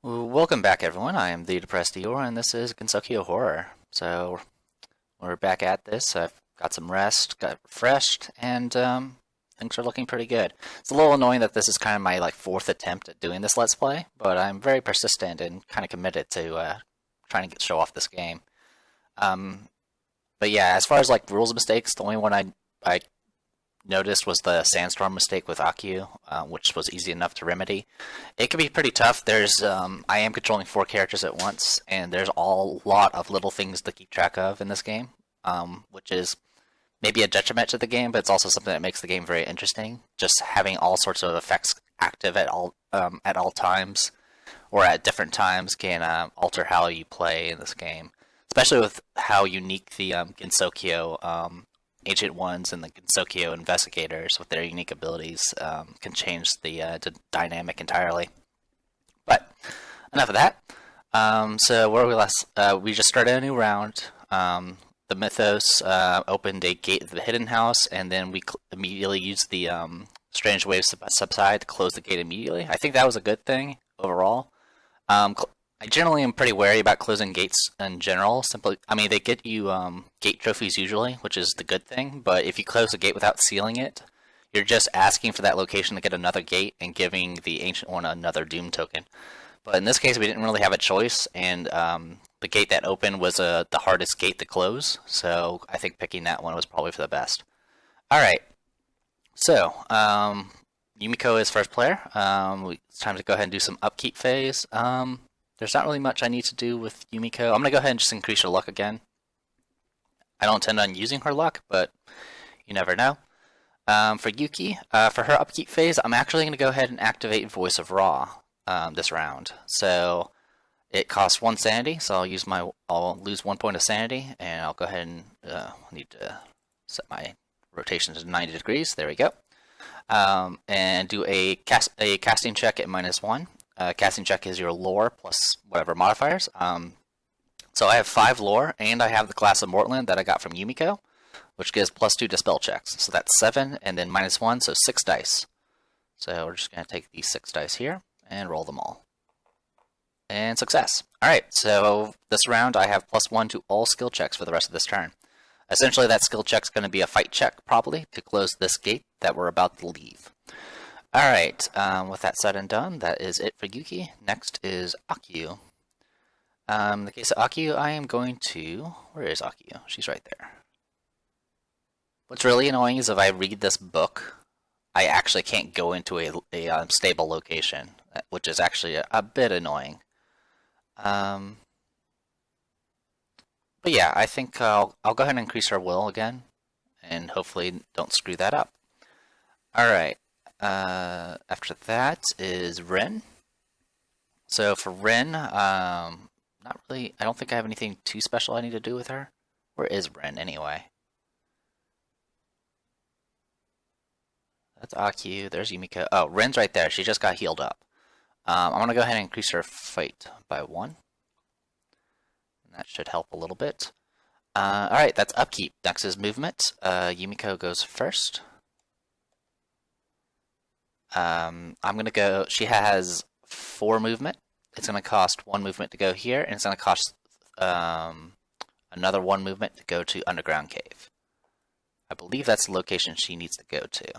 Welcome back, everyone. I am the Depressed Eeyore, and this is Gensokyo Horror. So, we're back at this. I've got some rest, got refreshed, and things are looking pretty good. It's a little annoying that this is kind of my fourth attempt at doing this Let's Play, but I'm very persistent and kind of committed to trying to show off this game. Um, but yeah, as far as rules mistakes, the only one I noticed was the sandstorm mistake with Akio, which was easy enough to remedy. It can be pretty tough. I am controlling 4 characters at once, and there's a lot of little things to keep track of in this game, which is maybe a detriment to the game, but it's also something that makes the game very interesting. Just having all sorts of effects active at all times, or at different times, can alter how you play in this game. Especially with how unique the Gensokyo Ancient Ones and the Gensokyo Investigators, with their unique abilities, can change the dynamic entirely. But enough of that. So where we last, we just started a new round. The Mythos opened a gate to the hidden house, and then we immediately used the Strange Waves subside to close the gate immediately. I think that was a good thing overall. I generally am pretty wary about closing gates in general. They get you gate trophies usually, which is the good thing. But if you close a gate without sealing it, you're just asking for that location to get another gate and giving the Ancient One another Doom token. But in this case, we didn't really have a choice, and the gate that opened was the hardest gate to close. So I think picking that one was probably for the best. All right. So Yumiko is first player. It's time to go ahead and do some upkeep phase. There's not really much I need to do with Yumiko. I'm going to go ahead and just increase her luck again. I don't intend on using her luck, but you never know. For Yuki, for her upkeep phase, I'm actually going to go ahead and activate Voice of Ra this round. So it costs 1 sanity, so I'll lose 1 point of sanity, and I'll go ahead and need to set my rotation to 90 degrees. There we go. And do a casting check at -1. Casting check is your lore plus whatever modifiers. So I have 5 lore, and I have the class of Mortland that I got from Yumiko, which gives +2 to spell checks. So that's 7, and then -1, so 6 dice. So we're just going to take these 6 dice here and roll them all. And success. Alright, so this round I have +1 to all skill checks for the rest of this turn. Essentially, that skill check's going to be a fight check, probably, to close this gate that we're about to leave. Alright, with that said and done, that is it for Yuki. Next is Akio. In the case of Akio, I am going to... Where is Akio? She's right there. What's really annoying is if I read this book, I actually can't go into a stable location, which is actually a bit annoying. But yeah, I think I'll go ahead and increase her will again, and hopefully don't screw that up. Alright. After that is Rin. So for Rin, not really. I don't think I have anything too special I need to do with her. Where is Rin anyway? That's Akio. There's Yumiko. Oh, Rin's right there. She just got healed up. I'm gonna go ahead and increase her fight by 1. And that should help a little bit. Alright, that's upkeep. Next is movement. Yumiko goes first. I'm going to go, she has 4 movement. It's going to cost 1 movement to go here, and it's going to cost another 1 movement to go to Underground Cave. I believe that's the location she needs to go to.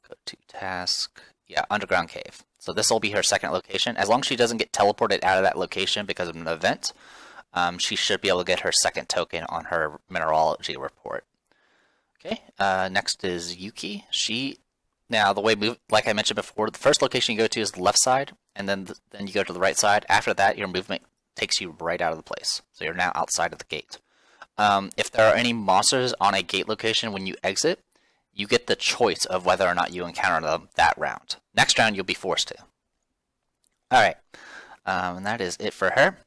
Go to task. Yeah, Underground Cave. So this will be her second location. As long as she doesn't get teleported out of that location because of an event, she should be able to get her second token on her mineralogy report. Okay, next is Yuki. Now, the way like I mentioned before, the first location you go to is the left side, and then you go to the right side. After that, your movement takes you right out of the place. So you're now outside of the gate. If there are any monsters on a gate location when you exit, you get the choice of whether or not you encounter them that round. Next round, you'll be forced to. Alright, and that is it for her.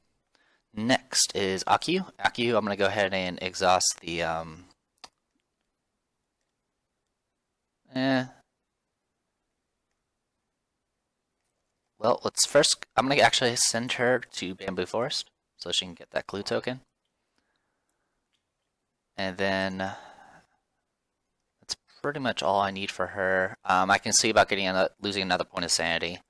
Next is Akio. Akio, I'm going to go ahead and exhaust the... Well, I'm going to actually send her to Bamboo Forest so she can get that clue token. And then that's pretty much all I need for her. I can see about losing another point of sanity.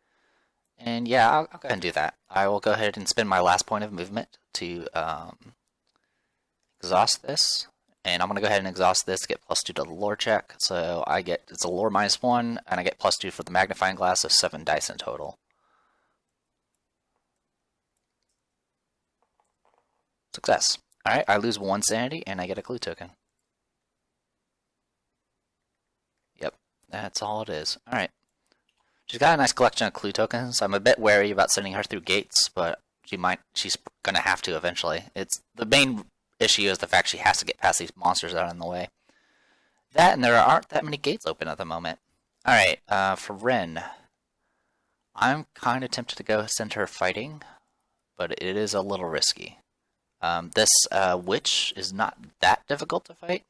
And yeah, I'll go ahead and do that. I will go ahead and spend my last point of movement to exhaust this. And I'm going to go ahead and exhaust this to get +2 to the lore check. So I get, it's a lore -1, and I get +2 for the magnifying glass, so 7 dice in total. Success. Alright, I lose 1 sanity, and I get a clue token. Yep, that's all it is. Alright. She's got a nice collection of clue tokens. I'm a bit wary about sending her through gates, but she's gonna have to eventually. It's the main issue is the fact she has to get past these monsters out in the way. That, and there aren't that many gates open at the moment. Alright, for Ren, I'm kind of tempted to go send her fighting, but it is a little risky. This witch is not that difficult to fight,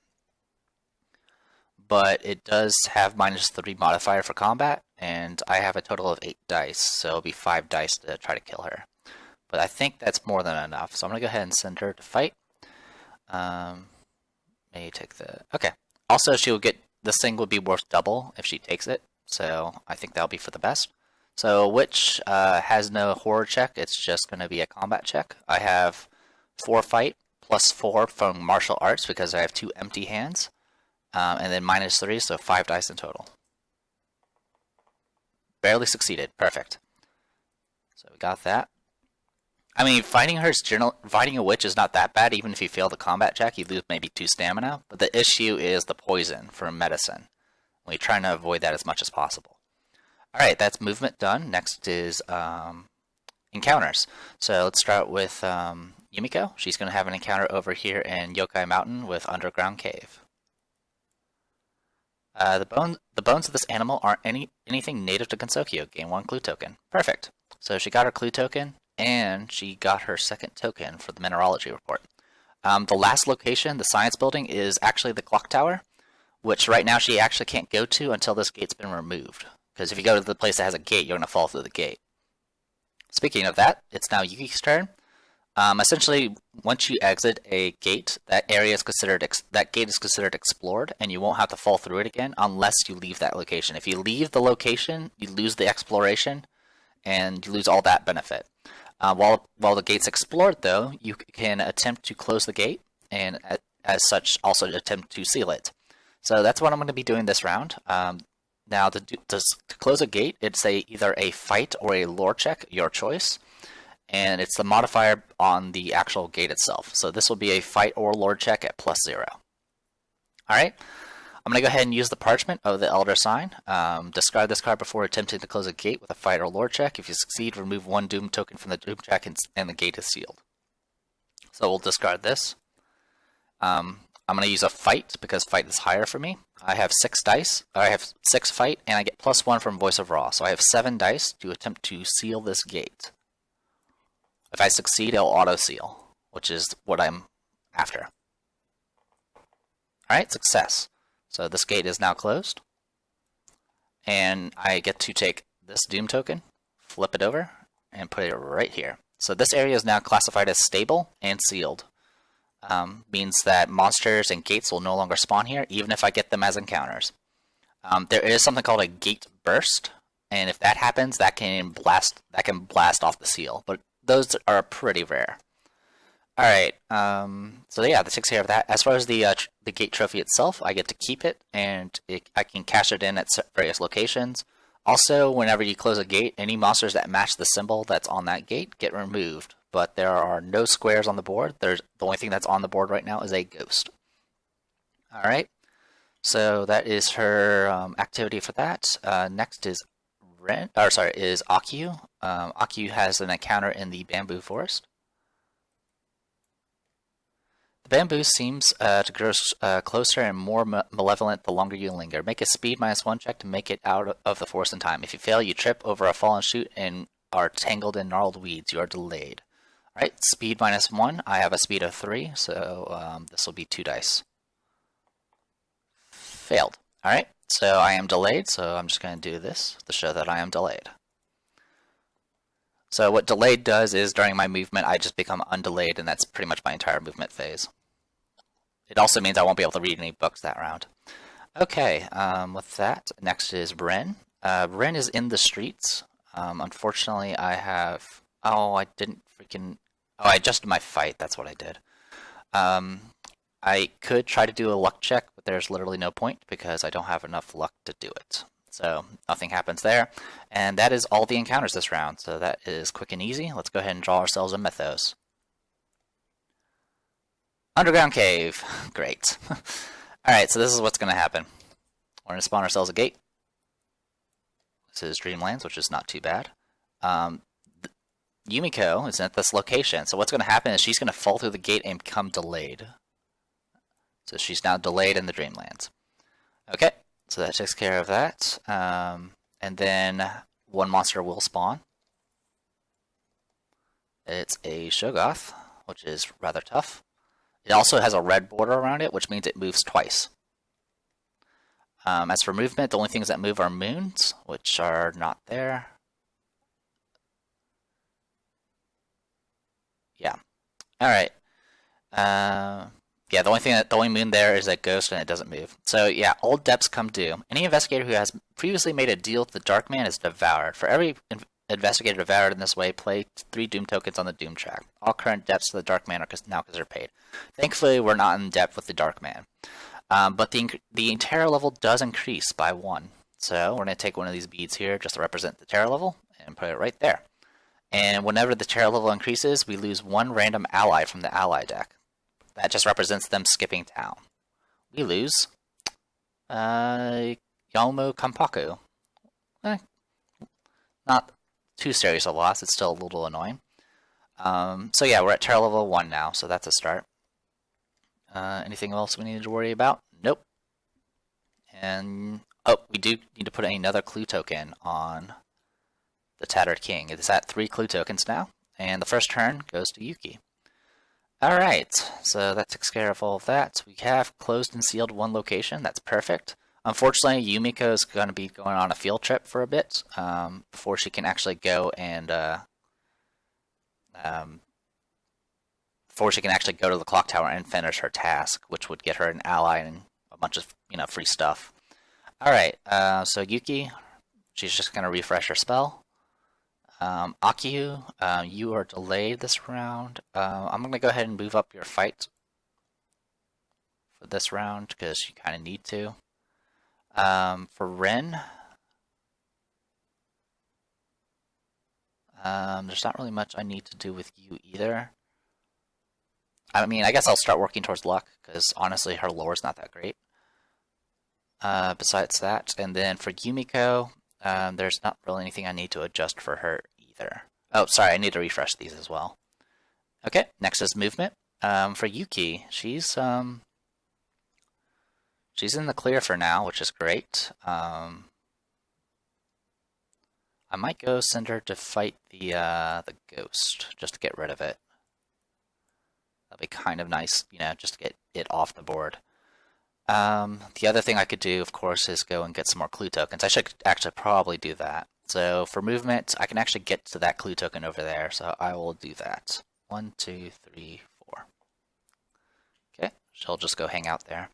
but it does have -3 modifier for combat, and I have a total of 8 dice, so it'll be 5 dice to try to kill her. But I think that's more than enough, so I'm going to go ahead and send her to fight. Maybe take the... Okay. Also, she'll get... This thing would be worth double if she takes it, so I think that'll be for the best. So, Witch has no horror check, it's just going to be a combat check. I have 4 fight, +4 from martial arts because I have 2 empty hands. And then -3, so 5 dice in total. Barely succeeded. Perfect. So we got that. I mean, fighting a witch is not that bad. Even if you fail the combat check, you lose maybe 2 stamina. But the issue is the poison for medicine. We're trying to avoid that as much as possible. Alright, that's movement done. Next is encounters. So let's start with Yumiko. She's going to have an encounter over here in Yokai Mountain with Underground Cave. The bones of this animal aren't anything native to Gensokyo. Gain 1 clue token. Perfect. So she got her clue token, and she got her second token for the mineralogy report. The last location, the science building, is actually the clock tower, which right now she actually can't go to until this gate's been removed. Because if you go to the place that has a gate, you're going to fall through the gate. Speaking of that, it's now Yuki's turn. Essentially, once you exit a gate, that gate is considered explored, and you won't have to fall through it again unless you leave that location. If you leave the location, you lose the exploration, and you lose all that benefit. While the gate's explored, though, you can attempt to close the gate, and as such, also attempt to seal it. So that's what I'm going to be doing this round. Now, to close a gate, it's either a fight or a lore check, your choice. And it's the modifier on the actual gate itself. So this will be a fight or lore check at +0. Alright, I'm going to go ahead and use the parchment of the Elder Sign. Discard this card before attempting to close a gate with a fight or lore check. If you succeed, remove 1 doom token from the doom check and the gate is sealed. So we'll discard this. I'm going to use a fight because fight is higher for me. I have 6 dice. I have 6 fight, and I get +1 from Voice of Ra. So I have 7 dice to attempt to seal this gate. If I succeed, it'll auto-seal, which is what I'm after. Alright, success. So this gate is now closed. And I get to take this Doom token, flip it over, and put it right here. So this area is now classified as stable and sealed. Means that monsters and gates will no longer spawn here, even if I get them as encounters. There is something called a gate burst, and if that happens, that can blast off the seal. But those are pretty rare. Alright, so yeah, that takes care of that. As far as the gate trophy itself, I get to keep it, and I can cash it in at various locations. Also, whenever you close a gate, any monsters that match the symbol that's on that gate get removed. But there are no squares on the board. The only thing that's on the board right now is a ghost. Alright, so that is her activity for that. Next is Akyu. Akyu has an encounter in the bamboo forest. The bamboo seems to grow closer and more malevolent the longer you linger. Make a speed -1 check to make it out of the forest in time. If you fail, you trip over a fallen shoot and are tangled in gnarled weeds. You are delayed. Alright, speed -1. I have a speed of 3, so this will be 2 dice. Failed. Alright. So I am delayed, so I'm just going to do this to show that I am delayed. So what delayed does is during my movement I just become undelayed, and that's pretty much my entire movement phase. It also means I won't be able to read any books that round. Okay, with that, next is Ren. Ren is in the streets. Unfortunately, I have... Oh, I didn't freaking... Oh, I adjusted my fight. That's what I did. I could try to do a luck check, but there's literally no point because I don't have enough luck to do it. So nothing happens there. And that is all the encounters this round. So that is quick and easy. Let's go ahead and draw ourselves a mythos. Underground cave. Great. Alright, so this is what's going to happen. We're going to spawn ourselves a gate. This is Dreamlands, which is not too bad. Yumiko is at this location, so what's going to happen is she's going to fall through the gate and become delayed. So she's now delayed in the Dreamlands. Okay, so that takes care of that. And then one monster will spawn. It's a Shoggoth, which is rather tough. It also has a red border around it, which means it moves twice. As for movement, the only things that move are moons, which are not there. Yeah. Alright. Yeah, the only moon there is a ghost and it doesn't move. So yeah, old debts come due. Any investigator who has previously made a deal with the Dark Man is devoured. For every investigator devoured in this way, play 3 Doom tokens on the Doom track. All current debts to the Dark Man are now considered paid. Thankfully, we're not in debt with the Dark Man. But the terror level does increase by 1. So we're going to take one of these beads here just to represent the terror level and put it right there. And whenever the terror level increases, we lose 1 random ally from the ally deck. That just represents them skipping town. We lose Yalmo Kampaku. Not too serious a loss, it's still a little annoying. So yeah, we're at terror level 1 now, so that's a start. Anything else we need to worry about? Nope. And, oh, we do need to put another clue token on the Tattered King. It's at 3 clue tokens now, and the first turn goes to Yuki. Alright, so that takes care of all of that. We have closed and sealed 1 location, that's perfect. Unfortunately, Yumiko is going to be going on a field trip for a bit, before she can actually go and, before she can actually go to the clock tower and finish her task, which would get her an ally and a bunch of, free stuff. Alright, so Yuki, she's just going to refresh her spell. Akio, you are delayed this round. I'm going to go ahead and move up your fight for this round, because you kind of need to. For Ren, there's not really much I need to do with you either. I mean, I guess I'll start working towards luck, because honestly, her lore's not that great. Besides that, and then for Yumiko, there's not really anything I need to adjust for her either. Oh, sorry, I need to refresh these as well. Okay, next is movement. For Yuki, she's in the clear for now, which is great. I might go send her to fight the ghost, just to get rid of it. That'd be kind of nice, just to get it off the board. The other thing I could do, of course, is go and get some more clue tokens. I should actually probably do that. So for movement, I can actually get to that clue token over there, so I will do that. 1, 2, 3, 4. Okay, she'll just go hang out there.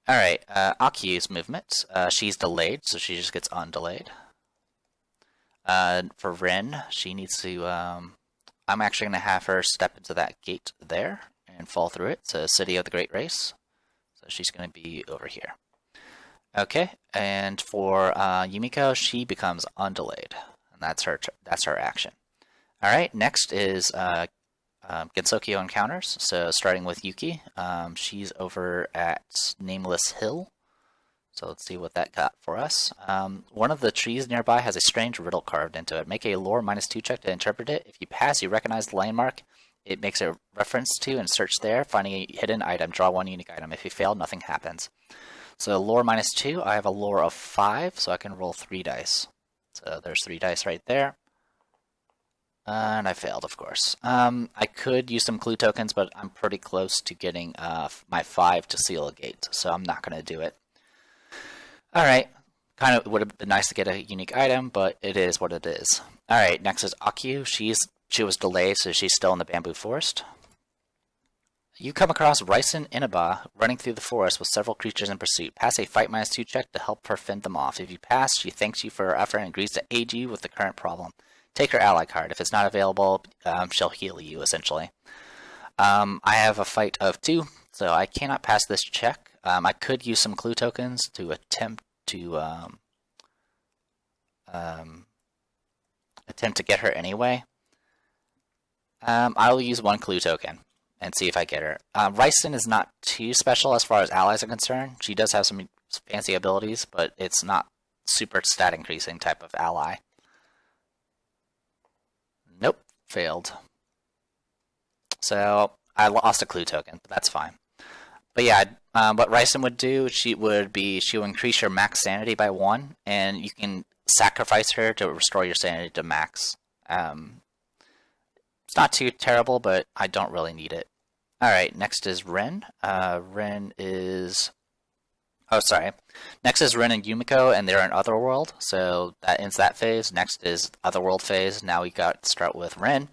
Alright, Aki's movement. She's delayed, so she just gets undelayed. For Rin, she needs to... I'm actually going to have her step into that gate there and fall through it. It's a City of the Great Race. So she's going to be over here. Okay, and for Yumiko, she becomes undelayed. And that's her action. Alright, next is Gensokyo encounters. So starting with Yuki, she's over at Nameless Hill. So let's see what that got for us. One of the trees nearby has a strange riddle carved into it. Make a lore -2 check to interpret it. If you pass, you recognize the landmark it makes a reference to and search there. Finding a hidden item, draw 1 unique item. If you fail, nothing happens. So lore -2, I have a lore of 5, so I can roll 3 dice. So there's 3 dice right there. And I failed, of course. I could use some clue tokens, but I'm pretty close to getting my 5 to seal a gate, so I'm not going to do it. Alright, kind of would have been nice to get a unique item, but it is what it is. Alright, next is Akio. She was delayed, so she's still in the bamboo forest. You come across Ryson Inaba running through the forest with several creatures in pursuit. Pass a Fight -2 check to help her fend them off. If you pass, she thanks you for her effort and agrees to aid you with the current problem. Take her ally card. If it's not available, she'll heal you, essentially. I have a fight of 2, so I cannot pass this check. I could use some clue tokens to attempt to get her anyway. I'll use 1 clue token and see if I get her. Ryson is not too special as far as allies are concerned. She does have some fancy abilities, but it's not super stat increasing type of ally. Nope, failed. So I lost a clue token, but that's fine. But yeah, what Ryson would do, she would increase your max sanity by 1, and you can sacrifice her to restore your sanity to max. It's not too terrible, but I don't really need it. Alright, next is Ren. Next is Ren and Yumiko, and they're in Otherworld, so that ends that phase. Next is Otherworld phase. Now we got to start with Ren.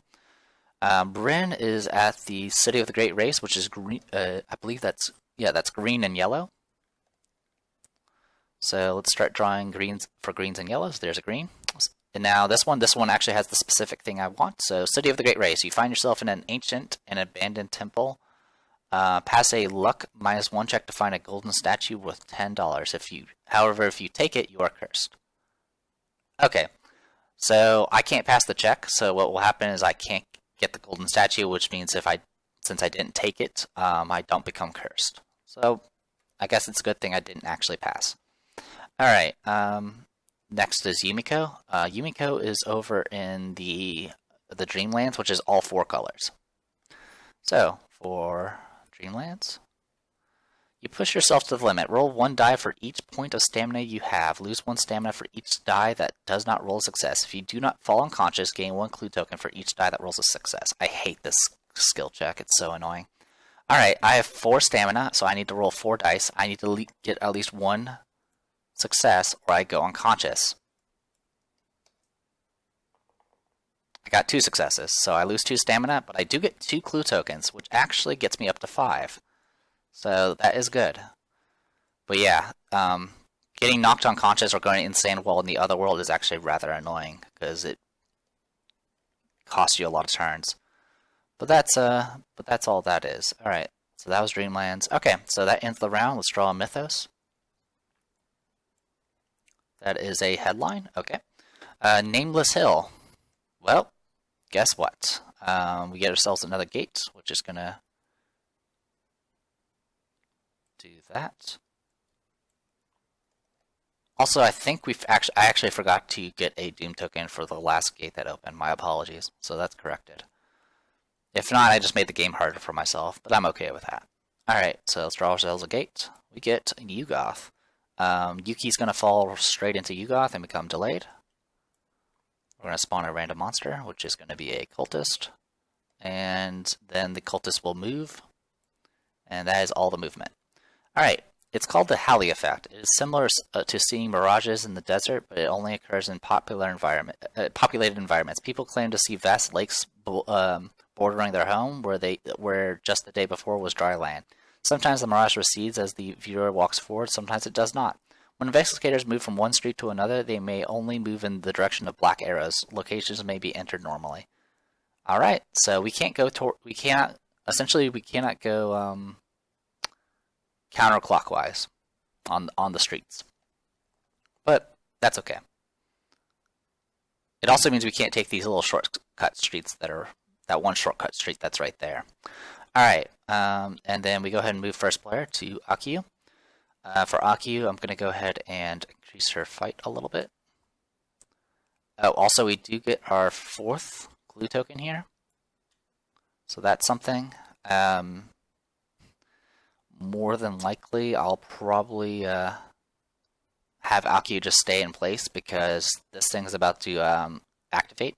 Ren is at the City of the Great Race, which is green. I believe that's green and yellow. So let's start drawing greens for greens and yellows. There's a green. And now this one actually has the specific thing I want. So City of the Great Race. You find yourself in an ancient and abandoned temple. Pass a luck -1 check to find a golden statue worth $10. However, if you take it, you are cursed. Okay, so I can't pass the check. So what will happen is I can't get the golden statue, which means since I didn't take it, I don't become cursed. So I guess it's a good thing I didn't actually pass. All right. Next is Yumiko. Yumiko is over in the Dreamlands, which is all 4 colors. So for Dreamlands, you push yourself to the limit. Roll 1 die for each point of stamina you have. Lose 1 stamina for each die that does not roll a success. If you do not fall unconscious, gain 1 clue token for each die that rolls a success. I hate this skill check. It's so annoying. Alright, I have 4 stamina, so I need to roll 4 dice. I need to get at least 1 success, or I go unconscious. I got 2 successes, so I lose 2 stamina, but I do get 2 clue tokens, which actually gets me up to 5. So that is good. But yeah, getting knocked unconscious or going insane while in the other world is actually rather annoying, because it costs you a lot of turns. But that's all that is. Alright, so that was Dreamlands. Okay, so that ends the round. Let's draw a Mythos. That is a headline. Okay. Nameless Hill. Well, guess what? We get ourselves another gate, which is going to do that. Also, I think I actually forgot to get a Doom token for the last gate that opened. My apologies. So that's corrected. If not, I just made the game harder for myself, but I'm okay with that. Alright, so let's draw ourselves a gate. We get Yugoth. Yuki's going to fall straight into Yugoth and become delayed. We're going to spawn a random monster, which is going to be a cultist. And then the cultist will move. And that is all the movement. Alright, it's called the Halley effect. It is similar to seeing mirages in the desert, but it only occurs in populated environments. People claim to see vast lakes bordering their home where just the day before was dry land. Sometimes the mirage recedes as the viewer walks forward, sometimes it does not. When investigators move from one street to another, they may only move in the direction of black arrows. Locations may be entered normally. Alright, so we cannot go counterclockwise on the streets. But that's okay. It also means we can't take these little shortcut streets that one shortcut street that's right there. Alright, and then we go ahead and move first player to Akio. For Akio, I'm going to go ahead and increase her fight a little bit. Oh, also we do get our 4th clue token here. So that's something. More than likely, I'll probably have Akio just stay in place because this thing is about to activate,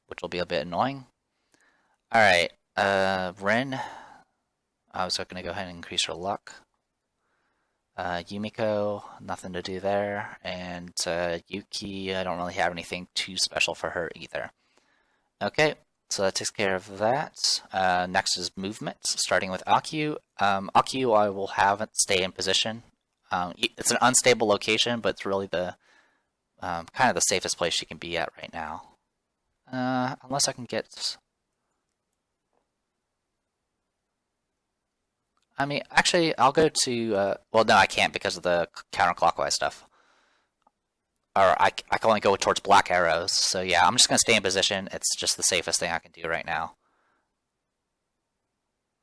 which will be a bit annoying. Alright, Ren, I was going to go ahead and increase her luck. Yumiko, nothing to do there. And Yuki, I don't really have anything too special for her either. Okay, so that takes care of that. Next is movement, starting with Akyu. Akyu I will have it stay in position. It's an unstable location, but it's really the kind of the safest place she can be at right now. Unless I can get... I mean, actually, I'll go to... well, no, I can't because of the counterclockwise stuff. Or I can only go towards black arrows. So yeah, I'm just going to stay in position. It's just the safest thing I can do right now.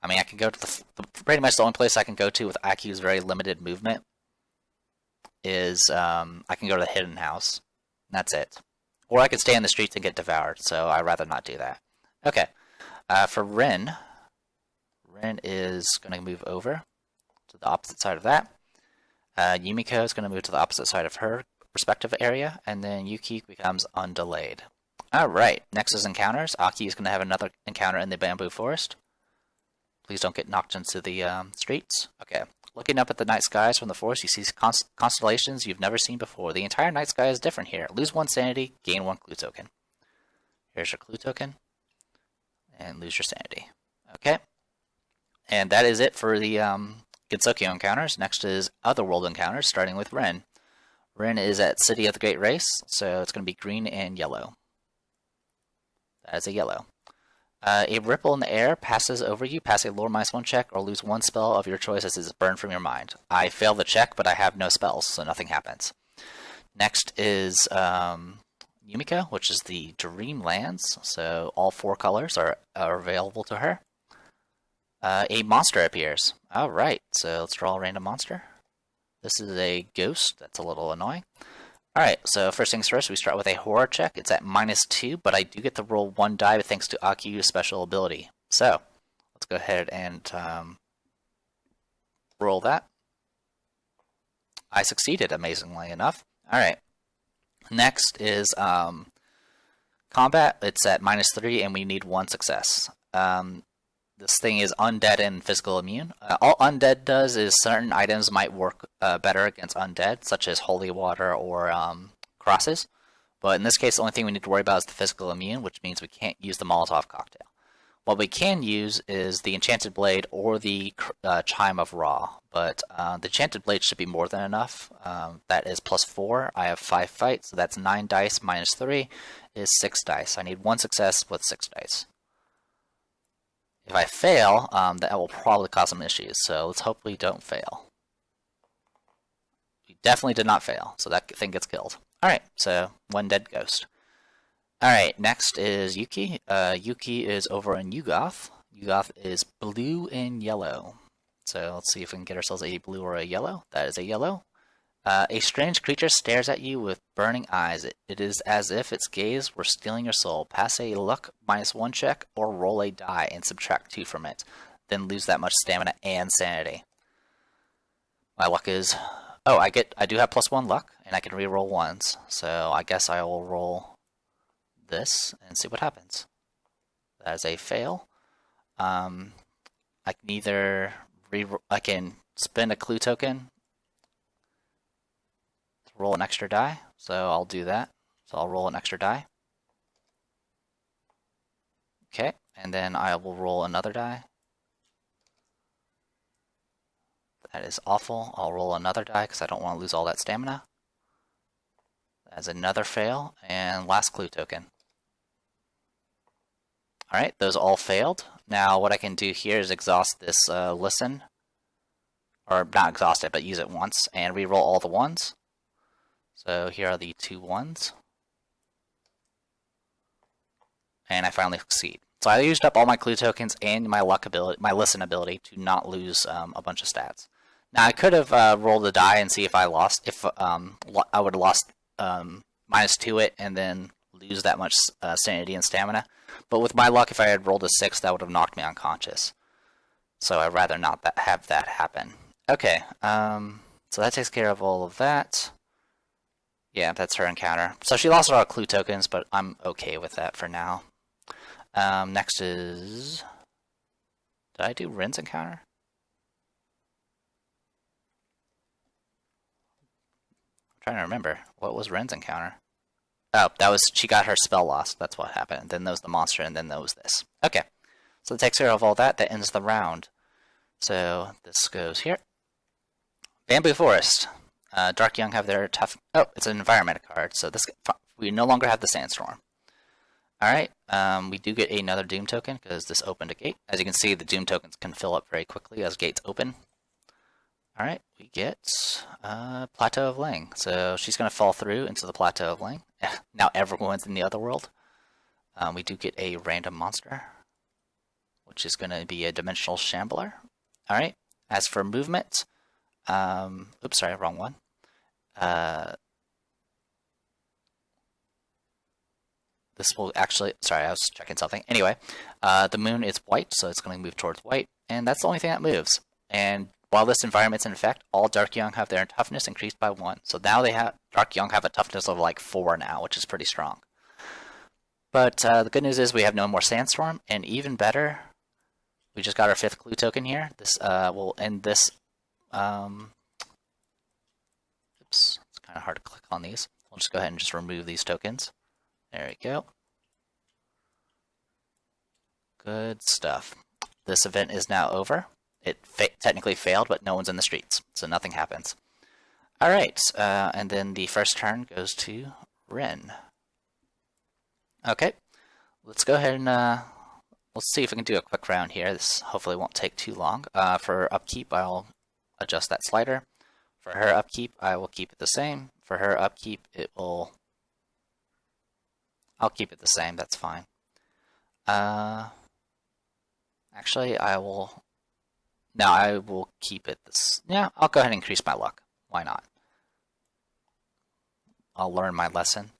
I mean, I can go to pretty much the only place I can go to with Aki's very limited movement is I can go to the hidden house. That's it. Or I could stay in the streets and get devoured, so I'd rather not do that. Okay, for Rin, Rin is going to move over to the opposite side of that. Yumiko is going to move to the opposite side of her respective area, and then Yuki becomes undelayed. Alright, next is encounters. Aki is going to have another encounter in the bamboo forest. Please don't get knocked into the streets. Okay, looking up at the night skies from the forest, you see constellations you've never seen before. The entire night sky is different here. Lose 1 sanity, gain 1 clue token. Here's your clue token, and lose your sanity. Okay, and that is it for the Gensokyo encounters. Next is Otherworld encounters, starting with Ren. Ren is at City of the Great Race, so it's going to be green and yellow. That is a yellow. A ripple in the air passes over you. Pass a lore -1 check or lose 1 spell of your choice as it is burned from your mind. I fail the check, but I have no spells, so nothing happens. Next is Yumiko, which is the Dreamlands, so all 4 colors are available to her. A monster appears. Alright, so let's draw a random monster. This is a ghost. That's a little annoying. Alright, so first things first, we start with a horror check. It's at -2, but I do get to roll 1 die thanks to Akiu's special ability. So, let's go ahead and roll that. I succeeded, amazingly enough. Alright, next is combat. It's at -3, and we need 1 success. This thing is undead and physical immune. All undead does is certain items might work better against undead, such as holy water or crosses. But in this case, the only thing we need to worry about is the physical immune, which means we can't use the Molotov cocktail. What we can use is the Enchanted Blade or the Chime of Ra. But the Enchanted Blade should be more than enough. That is +4. I have 5 fights, so that's 9 dice -3 is 6 dice. I need 1 success with 6 dice. If I fail, that will probably cause some issues, so let's hope we don't fail. We definitely did not fail, so that thing gets killed. Alright, so 1 dead ghost. Alright, next is Yuki. Yuki is over in Yugoth. Yugoth is blue and yellow. So let's see if we can get ourselves a blue or a yellow. That is a yellow. A strange creature stares at you with burning eyes. It is as if its gaze were stealing your soul. Pass a luck -1 check or roll a die and subtract 2 from it. Then lose that much stamina and sanity. My luck is... oh, I do have +1 luck, and I can re-roll 1s. So I guess I will roll this and see what happens. That is a fail. I can either I can spend a clue token, roll an extra die, so I'll do that. So I'll roll an extra die. Okay, and then I will roll another die. That is awful. I'll roll another die because I don't want to lose all that stamina. That's another fail, and last clue token. Alright, those all failed. Now what I can do here is exhaust this listen, or not exhaust it, but use it once, and re-roll all the 1s. So here are the 2 1s. And I finally succeed. So I used up all my clue tokens and my luck ability, my listen ability, to not lose a bunch of stats. Now I could have rolled a die and see if I lost. If I would have lost -2 it and then lose that much sanity and stamina. But with my luck, if I had rolled a 6, that would have knocked me unconscious. So I'd rather not have that happen. Okay, so that takes care of all of that. Yeah, that's her encounter. So she lost a lot of clue tokens, but I'm okay with that for now. Next is... did I do Rin's encounter? I'm trying to remember. What was Rin's encounter? Oh, she got her spell lost. That's what happened. Then there was the monster, and then there was this. Okay, so it takes care of all that. That ends the round. So this goes here. Bamboo Forest. Dark Young have their tough... Oh, it's an environment card. So this we no longer have the Sandstorm. Alright, we do get another Doom token because this opened a gate. As you can see, the Doom tokens can fill up very quickly as gates open. Alright, we get Plateau of Ling. So she's going to fall through into the Plateau of Ling. Now everyone's in the other world. We do get a random monster, which is going to be a Dimensional Shambler. Alright, as for movement... oops, sorry, wrong one. This will actually... Sorry, I was checking something. Anyway, the moon is white, so it's going to move towards white. And that's the only thing that moves. And while this environment's in effect, all Dark Young have their toughness increased by 1. So now Dark Young have a toughness of like 4 now, which is pretty strong. But the good news is we have no more Sandstorm, and even better, we just got our 5th clue token here. This will end this... oops, it's kind of hard to click on these. We'll just go ahead and just remove these tokens. There we go. Good stuff. This event is now over. It technically failed, but no one's in the streets, so nothing happens. Alright, and then the first turn goes to Ren. Okay, let's go ahead and let's see if we can do a quick round here. This hopefully won't take too long. For upkeep, I'll adjust that slider. For her upkeep, I will keep it the same. For her upkeep, I'll keep it the same, that's fine. Actually, I will keep it this... Yeah, I'll go ahead and increase my luck. Why not? I'll learn my lesson.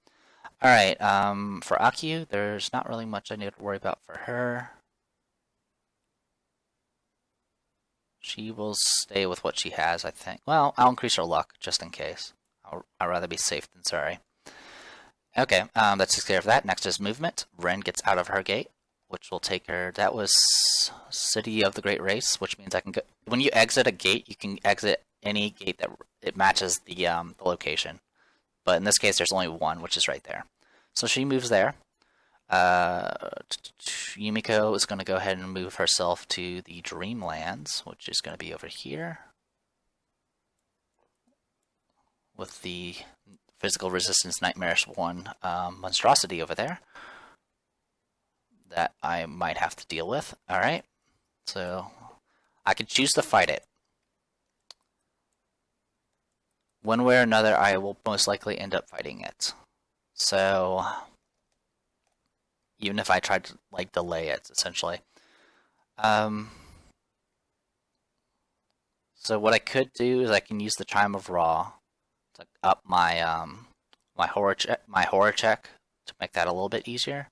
Alright, for Akio, there's not really much I need to worry about for her. She will stay with what she has, I think. Well, I'll increase her luck, just in case. I'd rather be safe than sorry. Okay, that takes care of that. Next is movement. Ren gets out of her gate, which will take her... That was City of the Great Race, which means I can go... When you exit a gate, you can exit any gate that it matches the location. But in this case, there's only one, which is right there. So she moves there. Yumiko is going to go ahead and move herself to the Dreamlands, which is going to be over here. With the Physical Resistance Nightmarish 1 monstrosity over there that I might have to deal with. Alright, so I could choose to fight it. One way or another, I will most likely end up fighting it. So, even if I tried to, like, delay it, essentially. So what I could do is I can use the Chime of Ra to up my my horror check to make that a little bit easier.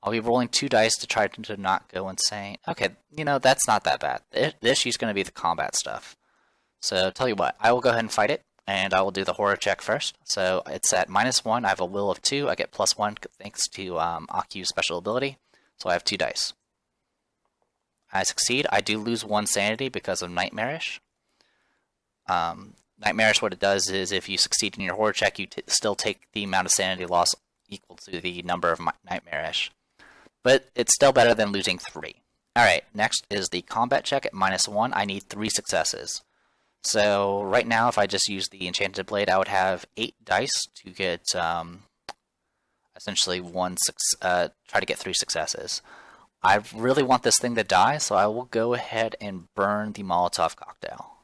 I'll be rolling 2 dice to try to not go insane. Okay, you know, that's not that bad. This is going to be the combat stuff. So, tell you what, I will go ahead and fight it, and I will do the horror check first. So, it's at -1, I have a will of 2, I get +1 thanks to Akio's special ability, so I have 2 dice. I succeed, I do lose 1 sanity because of Nightmarish. Nightmarish, what it does is if you succeed in your horror check, you still take the amount of sanity loss equal to the number of Nightmarish. But it's still better than losing 3. Alright, next is the combat check at -1. I need 3 successes. So right now, if I just use the Enchanted Blade, I would have 8 dice to get essentially try to get 3 successes. I really want this thing to die, so I will go ahead and burn the Molotov cocktail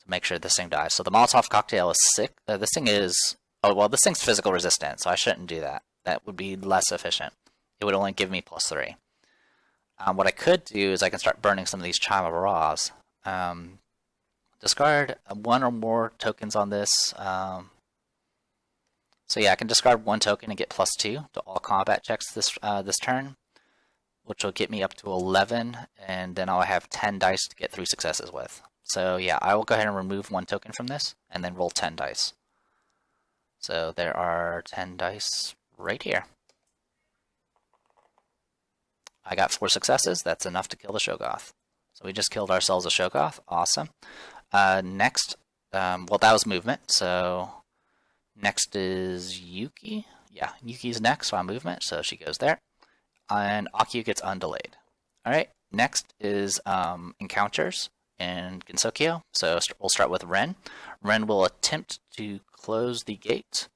to make sure this thing dies. So the Molotov cocktail is sick. This thing is... Oh, well, this thing's physical resistant, so I shouldn't do that. That would be less efficient. It would only give me +3. What I could do is I can start burning some of these Chime of Raws. Discard 1 or more tokens on this. So yeah, I can discard 1 token and get +2 to all combat checks this turn, which will get me up to 11, and then I'll have 10 dice to get 3 successes with. So yeah, I will go ahead and remove 1 token from this, and then roll 10 dice. So there are 10 dice right here. I got 4 successes. That's enough to kill the Shoggoth. So we just killed ourselves a Shoggoth. Awesome. Next, well, that was movement. So Next is Yuki. Yeah, Yuki's next on movement, so she goes there. And Akio gets undelayed. Alright, next is encounters in Gensokyo. So we'll start with Ren. Ren will attempt to close the gate.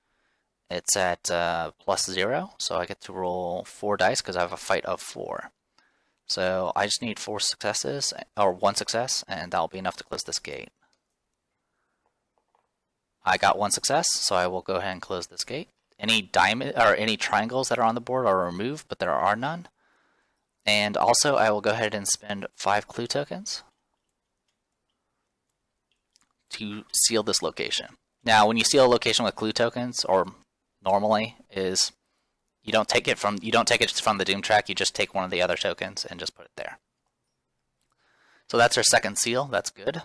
It's at +0, so I get to roll 4 dice because I have a fight of 4. So I just need 4 successes, or 1 success, and that'll be enough to close this gate. I got 1 success, so I will go ahead and close this gate. Any diamond or any triangles that are on the board are removed, but there are none. And also, I will go ahead and spend 5 clue tokens to seal this location. Now, when you seal a location with clue tokens, or normally is you don't take it from the Doom track. You just take one of the other tokens and just put it there. So that's our second seal. That's good.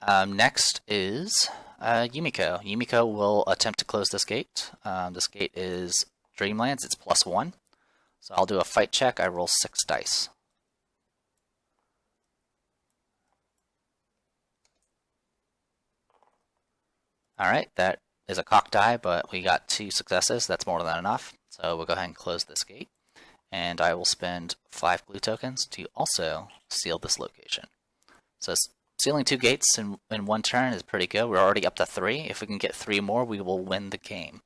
Next is Yumiko. Yumiko will attempt to close this gate. This gate is Dreamlands. It's +1. So I'll do a fight check. I roll 6 dice. Alright, that is a cock die, but we got 2 successes. That's more than enough. So we'll go ahead and close this gate. And I will spend 5 glue tokens to also seal this location. So sealing 2 gates in 1 turn is pretty good. We're already up to 3. If we can get 3 more, we will win the game.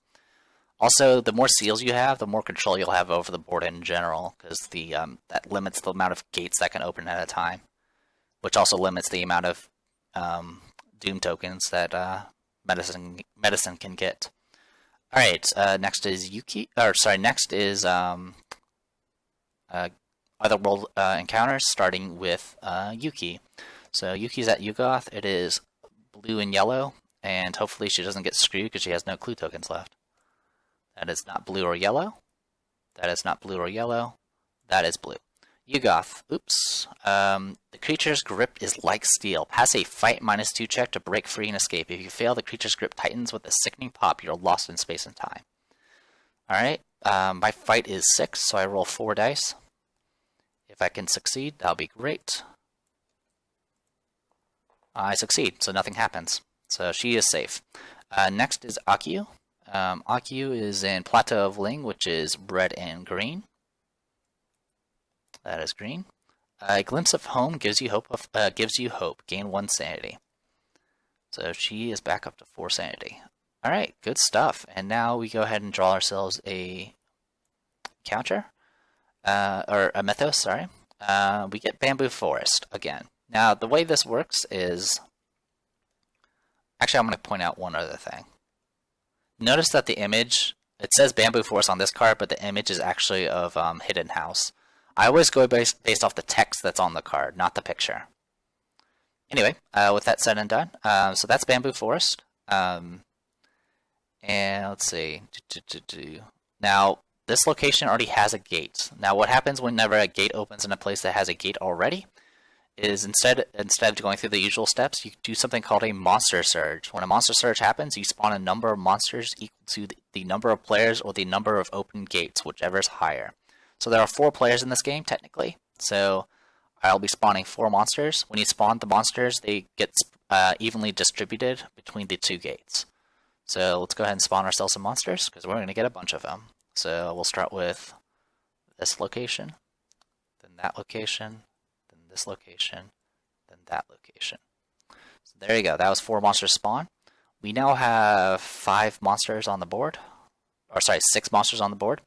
Also, the more seals you have, the more control you'll have over the board in general, because that limits the amount of gates that can open at a time, which also limits the amount of Doom tokens that medicine can get. All right, next is next is Otherworld encounters, starting with Yuki. So Yuki's at Yugoth. It is blue and yellow, and hopefully she doesn't get screwed because she has no clue tokens left. That is not blue or yellow. That is not blue or yellow. That is blue. Yugoth. Oops. The creature's grip is like steel. Pass a fight -2 check to break free and escape. If you fail, the creature's grip tightens with a sickening pop. You're lost in space and time. Alright. My fight is 6, so I roll 4 dice. If I can succeed, that'll be great. I succeed, so nothing happens. So she is safe. Next is Akio. Akio is in Plateau of Ling, which is red and green. That is green. A glimpse of home gives you hope. Gain 1 sanity. So she is back up to 4 sanity. All right, good stuff. And now we go ahead and draw ourselves a counter, or a mythos. Sorry. We get Bamboo Forest again. Now the way this works is, actually, I'm going to point out one other thing. Notice that the image, it says Bamboo Forest on this card, but the image is actually of Hidden House. I always go based off the text that's on the card, not the picture. Anyway, with that said and done, so that's Bamboo Forest. And let's see. Now, this location already has a gate. Now, what happens whenever a gate opens in a place that has a gate already is instead of going through the usual steps, you do something called a monster surge. When a monster surge happens, you spawn a number of monsters equal to the number of players or the number of open gates, whichever is higher. So there are 4 players in this game, technically. So I'll be spawning 4 monsters. When you spawn the monsters, they get evenly distributed between the 2 gates. So let's go ahead and spawn ourselves some monsters, because we're going to get a bunch of them. So we'll start with this location, then that location, then this location, then that location. So there you go. That was 4 monsters spawn. We now have 5 monsters on the board. Or sorry, 6 monsters on the board.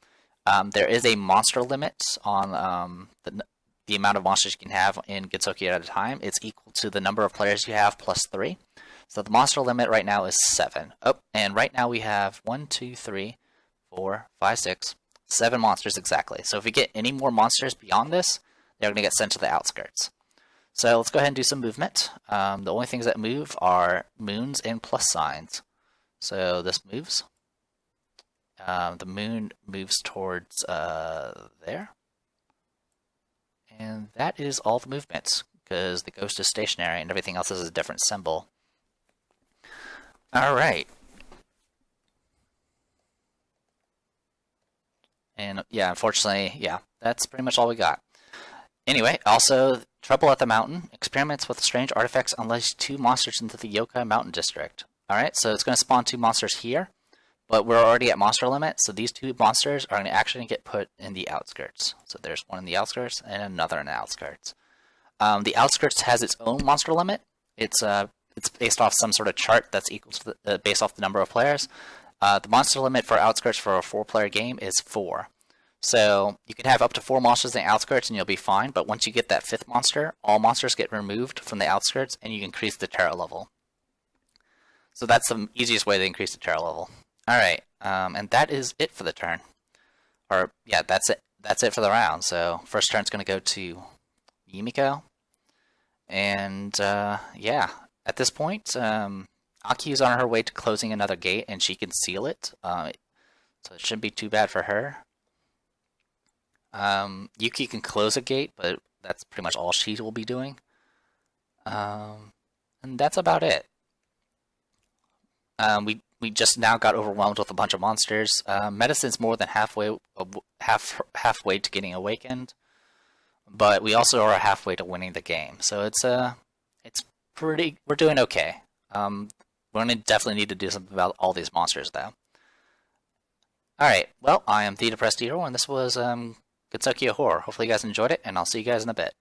There is a monster limit on the amount of monsters you can have in Gensokyo at a time. It's equal to the number of players you have plus 3. So the monster limit right now is 7. Oh, and right now we have 1, 2, 3, 4, 5, 6, 7 monsters exactly. So if we get any more monsters beyond this, they're going to get sent to the outskirts. So let's go ahead and do some movement. The only things that move are moons and plus signs. So this moves. The moon moves towards there. And that is all the movements, because the ghost is stationary and everything else is a different symbol. Alright. And yeah, unfortunately, yeah, that's pretty much all we got. Anyway, also, Trouble at the Mountain. Experiments with strange artifacts unleash 2 monsters into the Yokai Mountain District. Alright, so it's going to spawn 2 monsters here. but we're already at monster limit, so these two monsters are going to actually get put in the outskirts. So there's one in the outskirts and another in the outskirts. The outskirts has its own monster limit. It's based off some sort of chart that's equal to based off the number of players. The monster limit for outskirts for a 4-player game is 4. So you can have up to 4 monsters in the outskirts and you'll be fine, but once you get that 5th monster, all monsters get removed from the outskirts and you increase the terror level. So that's the easiest way to increase the terror level. Alright, and that is it for the turn. Or, yeah, that's it. That's it for the round. So, first turn's going to go to Yumiko. And, yeah, at this point, Aki is on her way to closing another gate, and she can seal it. So it shouldn't be too bad for her. Yuki can close a gate, but that's pretty much all she will be doing. And that's about it. We just now got overwhelmed with a bunch of monsters. Medicine's more than halfway to getting awakened, but we also are halfway to winning the game. So it's we're doing okay. We're gonna definitely need to do something about all these monsters though. Alright, well, I am the Depressed Hero, and this was Gensokyo Horror. Hopefully you guys enjoyed it, and I'll see you guys in a bit.